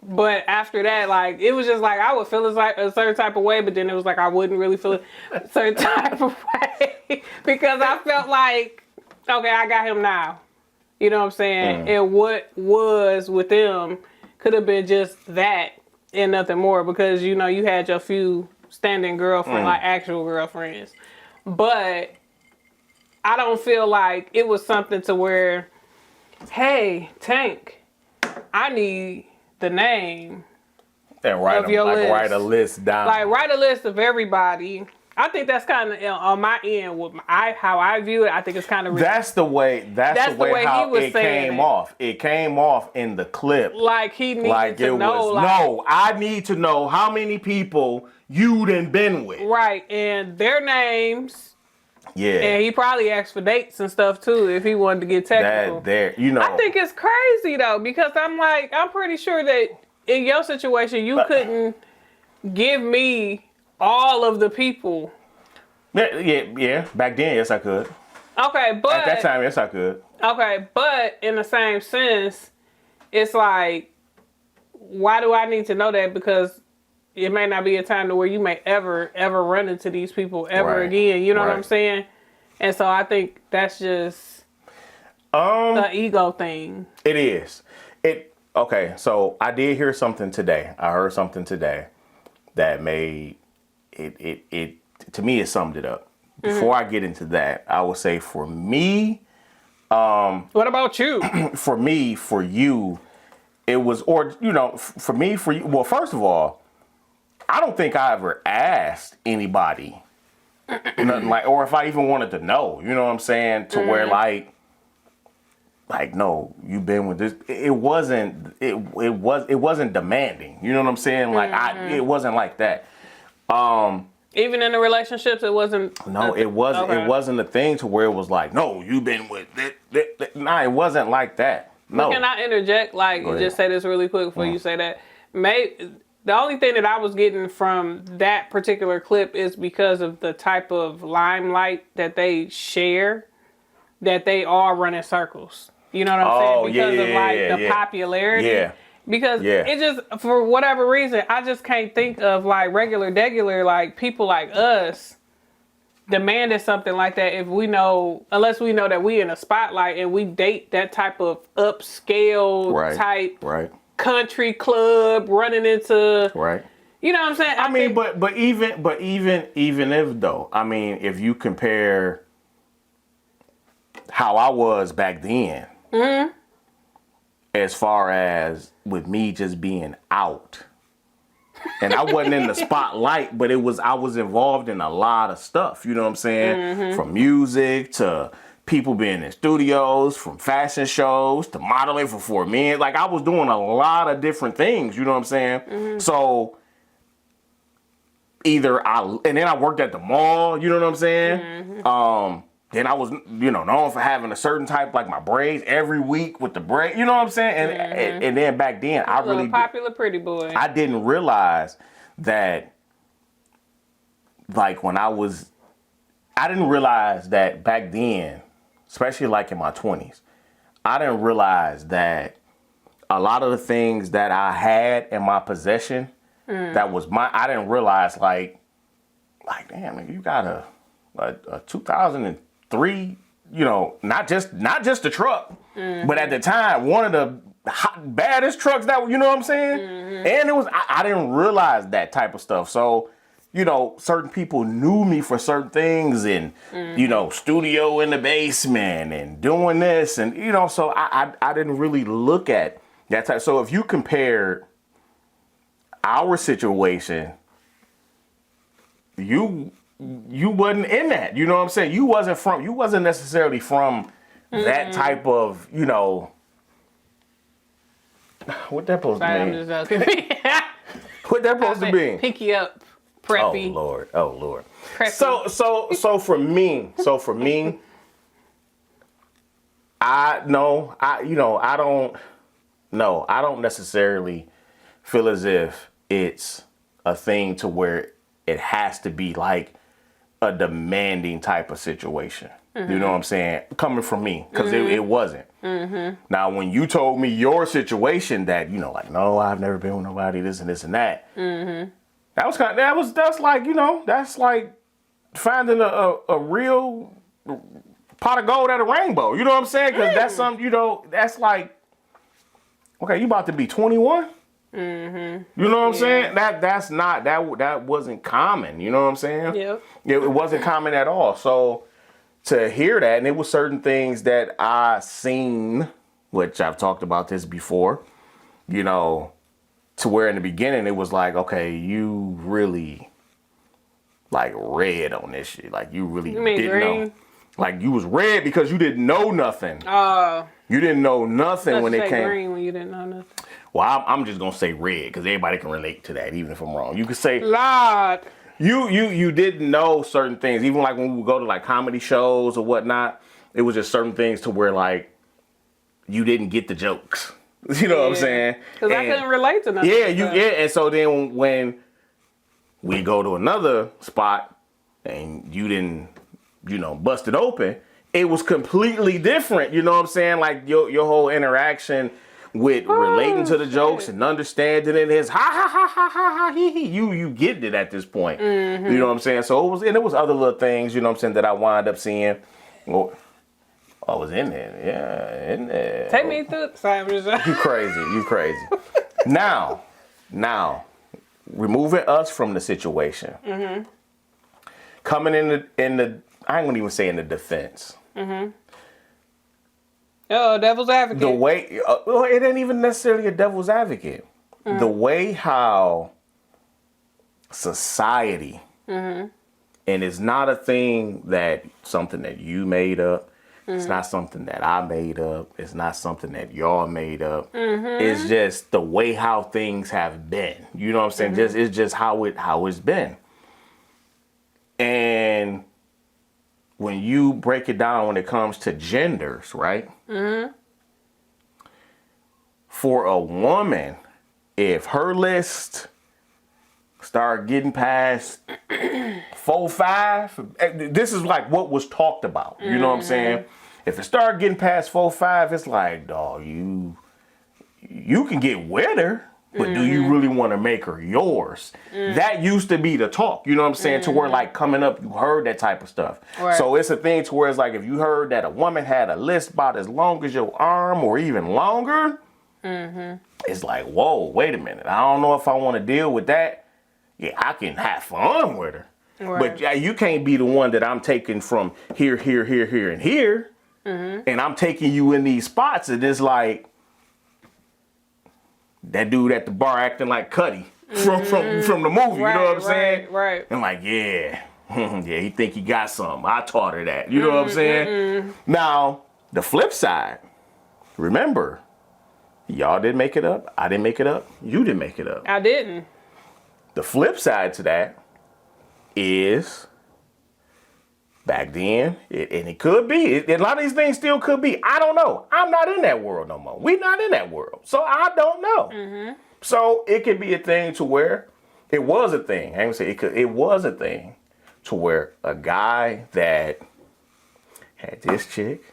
But after that, it was just I would feel a certain type of way, but then it was I wouldn't really feel a certain type of way because I felt like, okay, I got him now. You know what I'm saying? And what was with them could have been just that and nothing more because, you had your few standing girlfriends, actual girlfriends. But I don't feel like it was something to where, hey, Tank, I need the name And write of your list. write a list down. Write a list of everybody. I think that's kind of on my end with how I view it. I think it's kind of That's the way how he was it saying came it. off. It came off in the clip. he needed to know. No, I need to know how many people you done been with. Right, and their names. Yeah. And he probably asked for dates and stuff too if he wanted to get technical. I think it's crazy though because I'm pretty sure that in your situation you couldn't give me all of the people. Yeah. Back then, yes, I could. Okay, but At that time, yes, I could. Okay, but in the same sense, it's why do I need to know that? Because it may not be a time to where you may ever run into these people ever again. You know what I'm saying? And so I think that's just the ego thing. It is. Okay, so I did hear something today. I heard something today that made it to me, it summed it up. Before I get into that, I would say for me, what about you? for me, for you, it was, for me, for you. Well, first of all, I don't think I ever asked anybody, nothing or if I even wanted to know, you know what I'm saying, to where no, you've been with this. It wasn't demanding. You know what I'm saying? It wasn't like that. Even in the relationships, it wasn't. No, it wasn't. Okay. It wasn't a thing to where it was no, you've been with this. Nah, it wasn't like that. No. But can I interject? Just say this really quick before you say that. The only thing that I was getting from that particular clip is because of the type of limelight that they share, that they are running circles. You know what I'm saying? Because of the popularity. Yeah. Because it just, for whatever reason, I just can't think of regular people like us demanding something like that unless we know that we in a spotlight and we date that type of upscale type country club running into you know what I'm saying? I mean, but even if though, I mean, if you compare how I was back then, as far as with me just being out, and I wasn't in the spotlight, but I was involved in a lot of stuff. You know what I'm saying? From music to people being in studios, from fashion shows to modeling for 4 Men. I was doing a lot of different things. You know what I'm saying? So and then I worked at the mall. You know what I'm saying? Then I was, known for having a certain type, my braids every week with the braid. You know what I'm saying? And then back then, I really popular pretty boy. I didn't realize that, I didn't realize that back then, especially in my 20s, I didn't realize that a lot of the things that I had in my possession, that was I didn't realize damn, you got a 2003, not just the truck, but at the time, one of the baddest trucks that, you know what I'm saying? And it was, I didn't realize that type of stuff. So, certain people knew me for certain things and, studio in the basement and doing this. And, so I didn't really look at That type. So if you compare our situation, you wasn't in that. You know what I'm saying? You wasn't necessarily from that type of, you know, what that supposed to I'm mean? just joking. What that supposed to mean? Pinky up, preppy. Oh Lord. Preppy. So for me, I don't necessarily feel as if it's a thing to where it has to be like a demanding type of situation. You know what I'm saying? Coming from me, because it wasn't. Now, when you told me your situation, that, you know, like, no, I've never been with nobody, this and this and that. That's like finding a real pot of gold at a rainbow. You know what I'm saying? Because that's something, you know, that's like, okay, you about to be 21. You know what I'm saying? That wasn't common. You know what I'm saying? Yep. It wasn't common at all. So to hear that, and it was certain things that I seen, which I've talked about this before, you know, to where in the beginning it was like, okay, you really like red on this shit. Like you really didn't green? know. Like you was red because you didn't know nothing. You didn't know nothing when it came. Green when you didn't know nothing. Well, I'm just gonna say red because everybody can relate to that, even if I'm wrong. You could say Lord. you didn't know certain things, even like when we would go to like comedy shows or whatnot. It was just certain things to where like you didn't get the jokes. You know what I'm saying? Because I couldn't relate to nothing. And so then when we go to another spot and you didn't, you know, bust it open, it was completely different. You know what I'm saying? Like your whole interaction with relating to the jokes and understanding it is ha ha ha ha ha ha he he. You get it at this point. You know what I'm saying? So it was other little things, you know what I'm saying, that I wound up seeing. Well, I was in there. Yeah, in there. Take me through. Sorry, I'm just. You crazy. Now, removing us from the situation. Coming in the I ain't gonna even say in the defense. Oh, devil's advocate. The way, well, it ain't even necessarily a devil's advocate. The way how society, and it's not a thing that something that you made up. It's not something that I made up. It's not something that y'all made up. It's just the way how things have been. You know what I'm saying? It's just how it's been. And when you break it down when it comes to genders, right? For a woman, if her list start getting past 4, 5, this is like what was talked about. You know what I'm saying? If it start getting past 4, 5, it's like, dog, you can get with her, but do you really want to make her yours? That used to be the talk, you know what I'm saying? To where like coming up, you heard that type of stuff. Right. So it's a thing to where it's like if you heard that a woman had a list about as long as your arm or even longer, it's like, whoa, wait a minute. I don't know if I want to deal with that. Yeah, I can have fun with her. Right. But yeah, you can't be the one that I'm taking from here, and here. And I'm taking you in these spots, and it's like that dude at the bar acting like Cuddy from the movie. Right, you know what I'm saying? Right. I'm like, yeah, yeah, he think he got something. I taught her that. You know what I'm saying? Now, the flip side, remember, y'all didn't make it up. I didn't make it up. You didn't make it up. I didn't. The flip side to that is back then, and it could be, a lot of these things still could be. I don't know. I'm not in that world no more. We're not in that world. So I don't know. So it could be a thing to where it was a thing. I ain't gonna say it was a thing to where a guy that had this chick,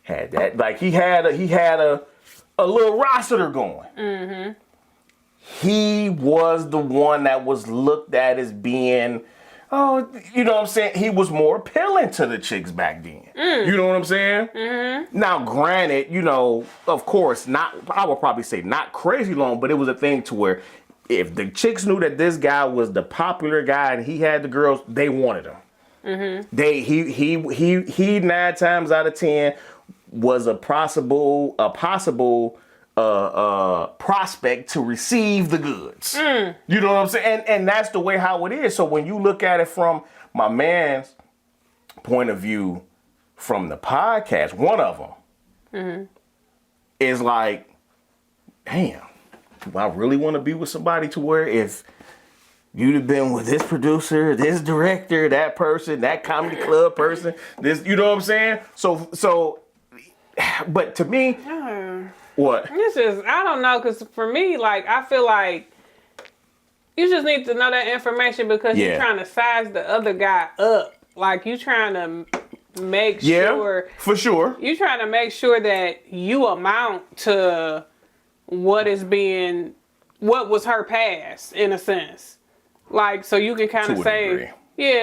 had that, like he had a little roster going. He was the one that was looked at as being, oh, you know what I'm saying? He was more appealing to the chicks back then. You know what I'm saying? Now, granted, you know, of course, I would probably say not crazy long, but it was a thing to where if the chicks knew that this guy was the popular guy and he had the girls, they wanted him. He 9 times out of 10 was a possible prospect to receive the goods. You know what I'm saying? And that's the way how it is. So when you look at it from my man's point of view, from the podcast, one of them is like, damn, do I really want to be with somebody to where if you'd have been with this producer, this director, that person, that comedy club person, this, you know what I'm saying? So, but to me, what? It's just, I don't know, because for me, like, I feel like you just need to know that information because you're trying to size the other guy up. Like, you trying to make sure. Yeah, for sure. You trying to make sure that you amount to what was her past, in a sense. Like, so you can kind of say,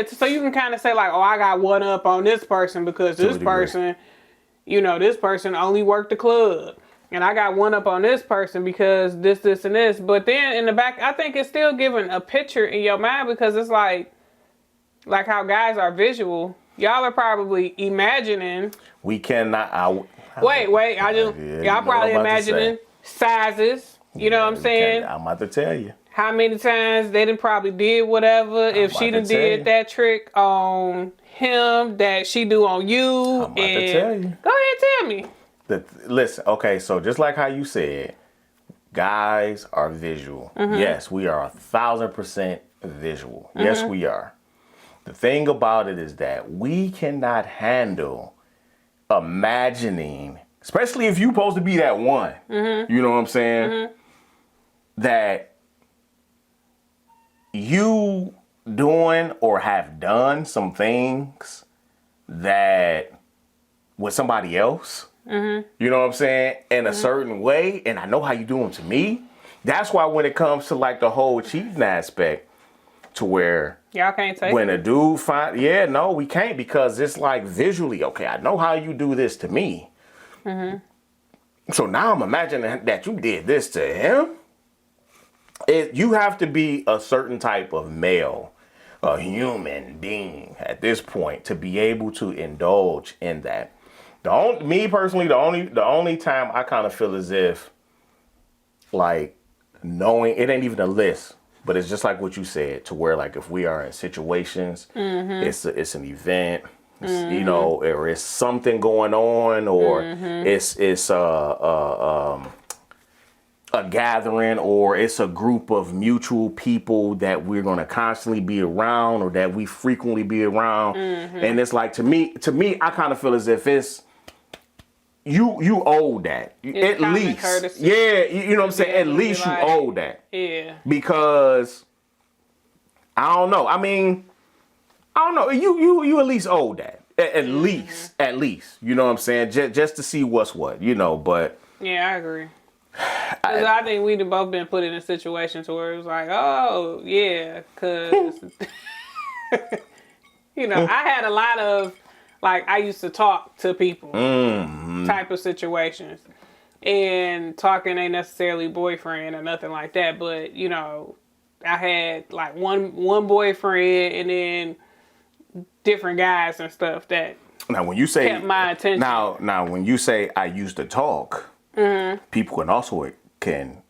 so you can kind of say, like, oh, I got one up on this person because this person, this person only worked the club. And I got one up on this person because this, and this. But then in the back, I think it's still giving a picture in your mind because it's like how guys are visual. Y'all are probably imagining. We cannot. Wait. Y'all probably imagining sizes. You know what I'm saying? I'm about to tell you. How many times they done probably did whatever. If she done did that trick on him that she do on you. I'm about to tell you. Go ahead, tell me. Listen, okay, so just like how you said, guys are visual. Yes, we are 1,000% visual. Yes, we are. The thing about it is that we cannot handle imagining, especially if you're supposed to be that one, you know what I'm saying? That you doing or have done some things that with somebody else, you know what I'm saying, in a certain way, and I know how you do them to me. That's why when it comes to like the whole cheating aspect, to where y'all can't take when it. A dude we can't because it's like visually, okay, I know how you do this to me. So now I'm imagining that you did this to him. You have to be a certain type of male, a human being at this point to be able to indulge in that. Me personally, the only time I kind of feel as if, like, knowing, it ain't even a list, but it's just like what you said, to where, like, if we are in situations, it's an event, you know, or it's something going on, or it's a gathering, or it's a group of mutual people that we're going to constantly be around, or that we frequently be around. And it's like, to me, I kind of feel as if it's, you owe that. At least. Courtesy. Yeah, you know what I'm saying? At least you owe that. Yeah. Because, I don't know. I mean, I don't know. You at least owe that. At least. You know what I'm saying? Just to see what's what, you know, but. Yeah, I agree. I think we'd have both been put in a situation to where it was like, oh, yeah, because, you know, I had a lot of, like, I used to talk to people type of situations. And talking ain't necessarily boyfriend or nothing like that. But, you know, I had, like, one boyfriend and then different guys and stuff that now when you say kept my attention. Now when you say I used to talk, people can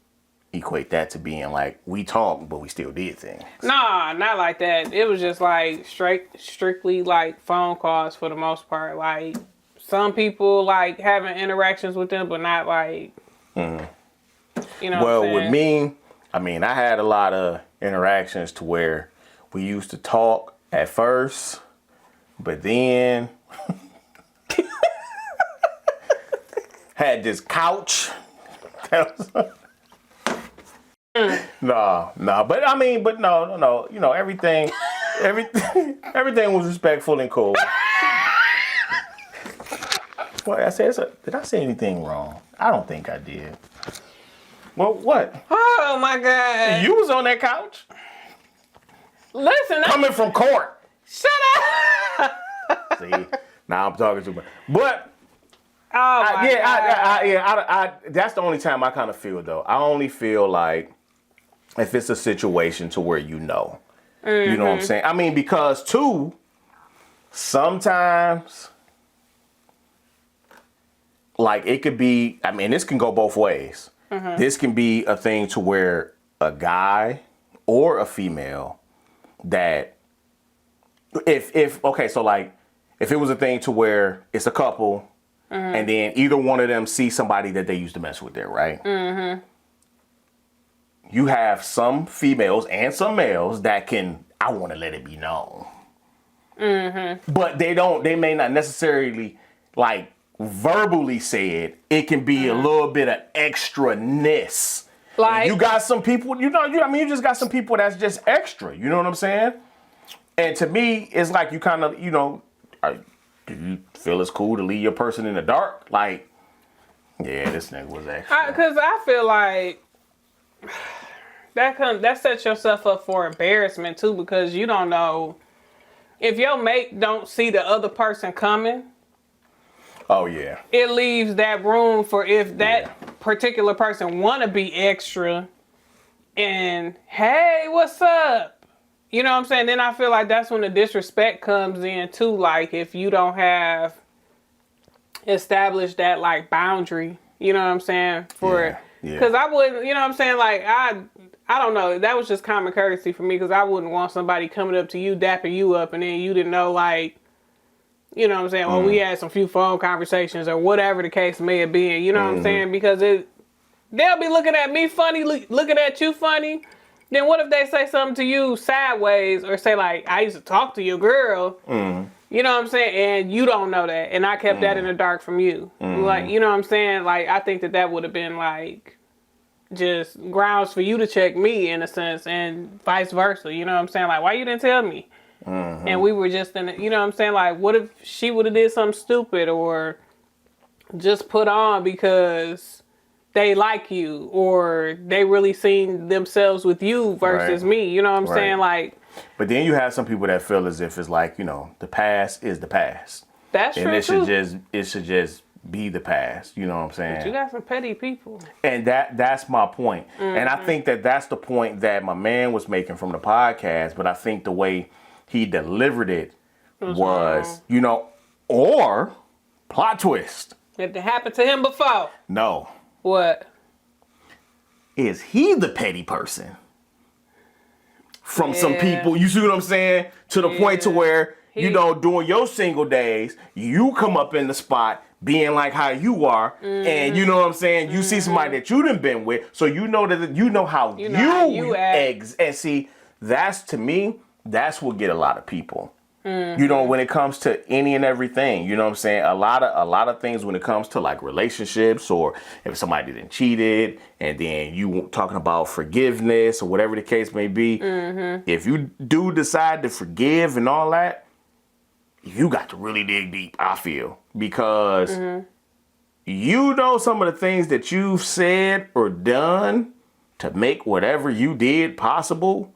equate that to being like, we talked, but we still did things. Nah, not like that. It was just like strictly like phone calls for the most part. Like some people like having interactions with them, but not like, you know. Well, with me, I mean, I had a lot of interactions to where we used to talk at first, but then had this couch. No, but I mean, but no, you know, everything was respectful and cool. What I said? Did I say anything wrong? I don't think I did. Well, what? Oh my God! You was on that couch. Listen, coming from court. Shut up. See, now I'm talking too much. But oh my God. That's the only time I kind of feel though. I only feel like if it's a situation to where you know what I'm saying. I mean, because too, sometimes like it could be, I mean, this can go both ways. This can be a thing to where a guy or a female that if okay, so like if it was a thing to where it's a couple and then either one of them see somebody that they used to mess with there, right? You have some females and some males that can, I want to let it be known. But they may not necessarily like verbally say it. It can be a little bit of extra-ness. Like, You got some people, you just got some people that's just extra. You know what I'm saying? And to me, it's like you kind of, do you feel it's cool to leave your person in the dark? Like, yeah, this nigga was extra. Because I feel like that sets yourself up for embarrassment too, because you don't know if your mate don't see the other person coming. Oh yeah. It leaves that room for if that particular person want to be extra and, hey, what's up? You know what I'm saying? Then I feel like that's when the disrespect comes in too. Like if you don't have established that like boundary, you know what I'm saying? Because I wouldn't, you know what I'm saying? Like I don't know. That was just common courtesy for me, because I wouldn't want somebody coming up to you, dapping you up, and then you didn't know, like, you know what I'm saying? Well, we had some few phone conversations or whatever the case may have been. You know what I'm saying? Because they'll be looking at me funny, looking at you funny. Then what if they say something to you sideways or say, like, I used to talk to your girl. You know what I'm saying? And you don't know that. And I kept that in the dark from you. Like, you know what I'm saying? Like, I think that would have been, like, just grounds for you to check me in a sense, and vice versa. You know what I'm saying? Like, why you didn't tell me? And we were just in, you know what I'm saying? Like, what if she would have did something stupid or just put on because they like you or they really seen themselves with you versus me? You know what I'm saying? Like, but then you have some people that feel as if it's like, the past is the past. That's true. And it should just be the past. You know what I'm saying? But you got some petty people. And that's my point. And I think that's the point that my man was making from the podcast. But I think the way he delivered it was, or plot twist. It happened to him before. No. What? Is he the petty person? From some people, you see what I'm saying? To the point to where, during your single days, you come up in the spot being like how you are, and you know what I'm saying? You see somebody that you done been with, so you know how you act. And see, that's, to me, that's what get a lot of people. When it comes to any and everything, you know what I'm saying? A lot of things when it comes to like relationships, or if somebody done cheated and then you talking about forgiveness or whatever the case may be. If you do decide to forgive and all that, you got to really dig deep, I feel, because some of the things that you've said or done to make whatever you did possible.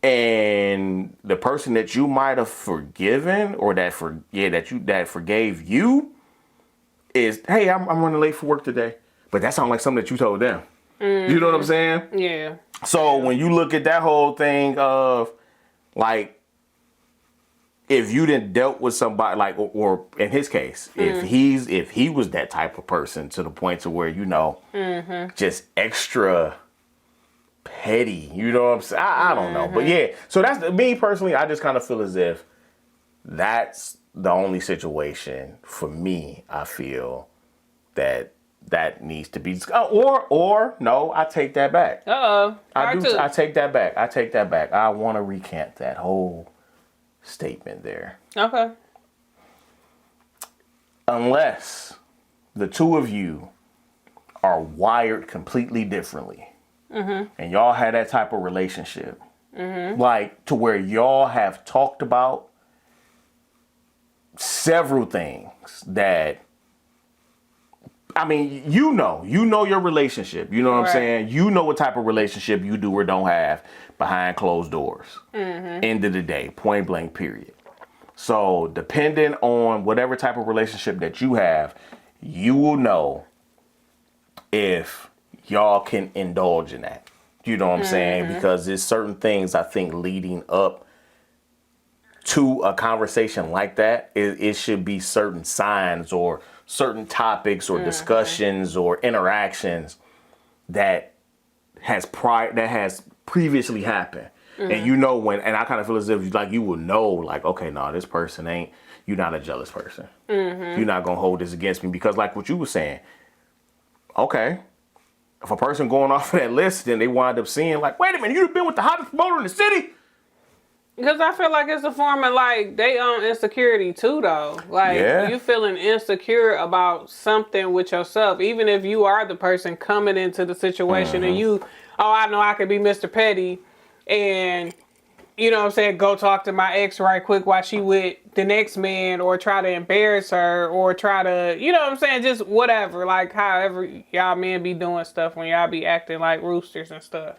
And the person that you might have forgiven or that forgave you is, hey, I'm running late for work today. But that sounds like something that you told them. You know what I'm saying? Yeah. So when you look at that whole thing of like, if you didn't dealt with somebody like, or in his case, if he was that type of person to the point to where, just extra petty, you know what I'm saying? I don't know. But yeah, so that's me personally. I just kind of feel as if that's the only situation for me. I feel that needs to be, or no, I take that back. I take that back. I want to recant that whole statement there. Okay. Unless the two of you are wired completely differently. And y'all had that type of relationship, like to where y'all have talked about several things that, I mean, you know your relationship. You know what I'm saying? You know what type of relationship you do or don't have behind closed doors. End of the day, point blank, period. So depending on whatever type of relationship that you have, you will know if y'all can indulge in that. You know what I'm saying? Because there's certain things I think leading up to a conversation like that, it should be certain signs or certain topics or discussions or interactions that has previously happened. And you know when, and I kind of feel as if like you will know, like, okay, no, this person ain't, you're not a jealous person. You're not gonna hold this against me, because like what you were saying, okay, if a person going off of that list, then they wind up seeing like, wait a minute, you've been with the hottest promoter in the city. Because I feel like it's a form of like they own insecurity too, though. Like you feeling insecure about something with yourself, even if you are the person coming into the situation and you, oh, I know I could be Mr. Petty, and you know what I'm saying, go talk to my ex right quick while she with the next man, or try to embarrass her, or try to, you know what I'm saying, just whatever, like however y'all men be doing stuff when y'all be acting like roosters and stuff.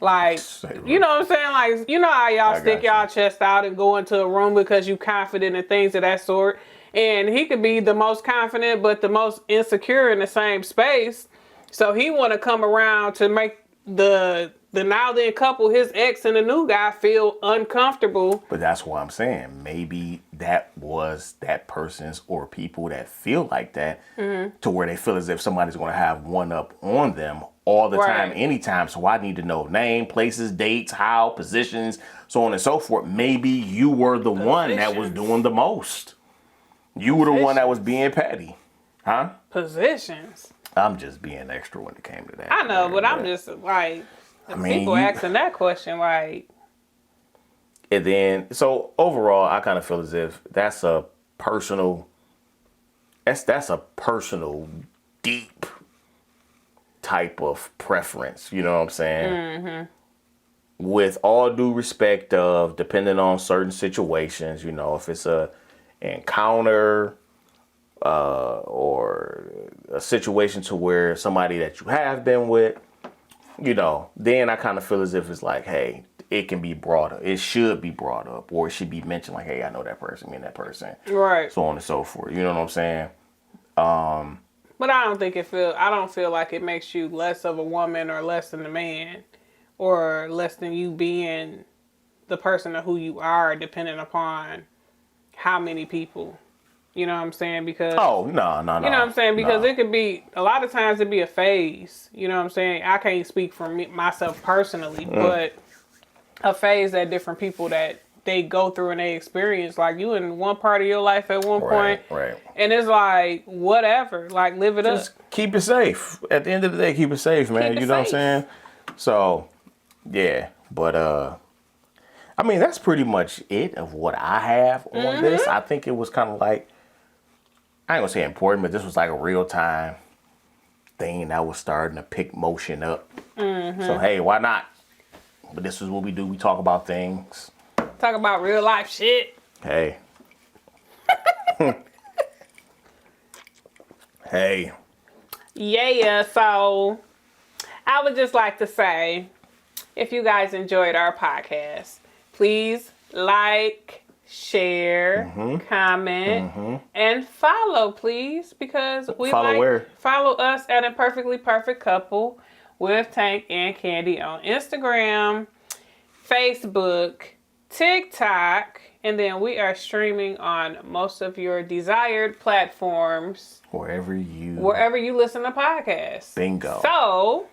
Like, you know what I'm saying? Like, you know how y'all stick y'all chest out and go into a room because you confident in things of that sort. And he could be the most confident, but the most insecure in the same space. So he want to come around to make the now then couple, his ex and the new guy, feel uncomfortable. But that's what I'm saying. Maybe that was that person's or people that feel like that to where they feel as if somebody's going to have one up on them all the time, anytime. So I need to know name, places, dates, how, positions, so on and so forth. Maybe you were the one that was doing the most. You were the one that was being petty. Huh? Positions. I'm just being extra when it came to that. I know, but I'm just like, people asking that question, like. And then, so overall, I kind of feel as if that's a personal, deep type of preference, you know what I'm saying? With all due respect of, depending on certain situations, you know, if it's a encounter or a situation to where somebody that you have been with, you know, then I kind of feel as if it's like, hey, it can be brought up. It should be brought up, or it should be mentioned like, hey, I know that person, me and that person. Right. So on and so forth. You know what I'm saying? But I don't feel like it makes you less of a woman or less than a man, or less than you being the person of who you are, depending upon how many people. You know what I'm saying? Because no. You know what I'm saying? Because it could be, a lot of times it'd be a phase. You know what I'm saying? I can't speak for myself personally, but a phase that different people that they go through and they experience, like you in one part of your life at one point. Right. And it's like, whatever, like live it Just up. Keep it safe. At the end of the day, keep it safe, man. You know what I'm saying? So, yeah. But, I mean, that's pretty much it of what I have on this. I think it was kind of like, I ain't gonna say important, but this was like a real time thing that was starting to pick motion up. So, hey, why not? But this is what we do. We talk about things. Talk about real life shit. Hey. Hey. Yeah, so I would just like to say, if you guys enjoyed our podcast, please like, share, comment, and follow, please, because we follow us at Imperfectly Perfect Couple with Tank and Candy on Instagram, Facebook, TikTok, and then we are streaming on most of your desired platforms. Wherever you listen to podcasts. Bingo. So,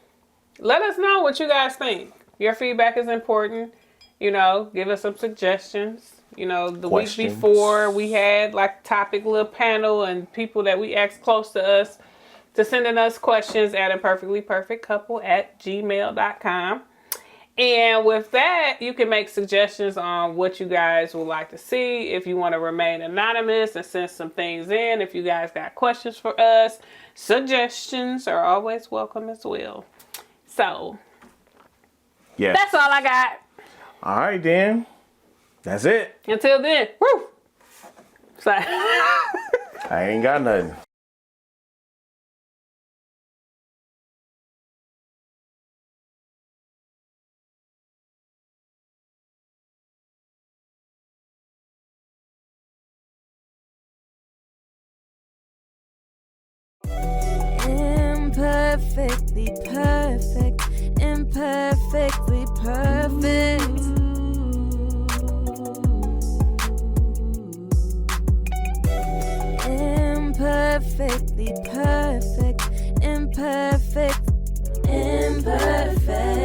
let us know what you guys think. Your feedback is important. You know, give us some suggestions. You know, the week before we had like topic little panel and people that we asked close to us to sending us questions at imperfectlyperfectcouple@gmail.com. And with that, you can make suggestions on what you guys would like to see. If you want to remain anonymous and send some things in, if you guys got questions for us, suggestions are always welcome as well. So, that's all I got. All right, then. That's it. Until then, woo! Sorry. I ain't got nothing. Imperfectly perfect, imperfectly perfect. Imperfectly perfectly perfect, imperfect, imperfect.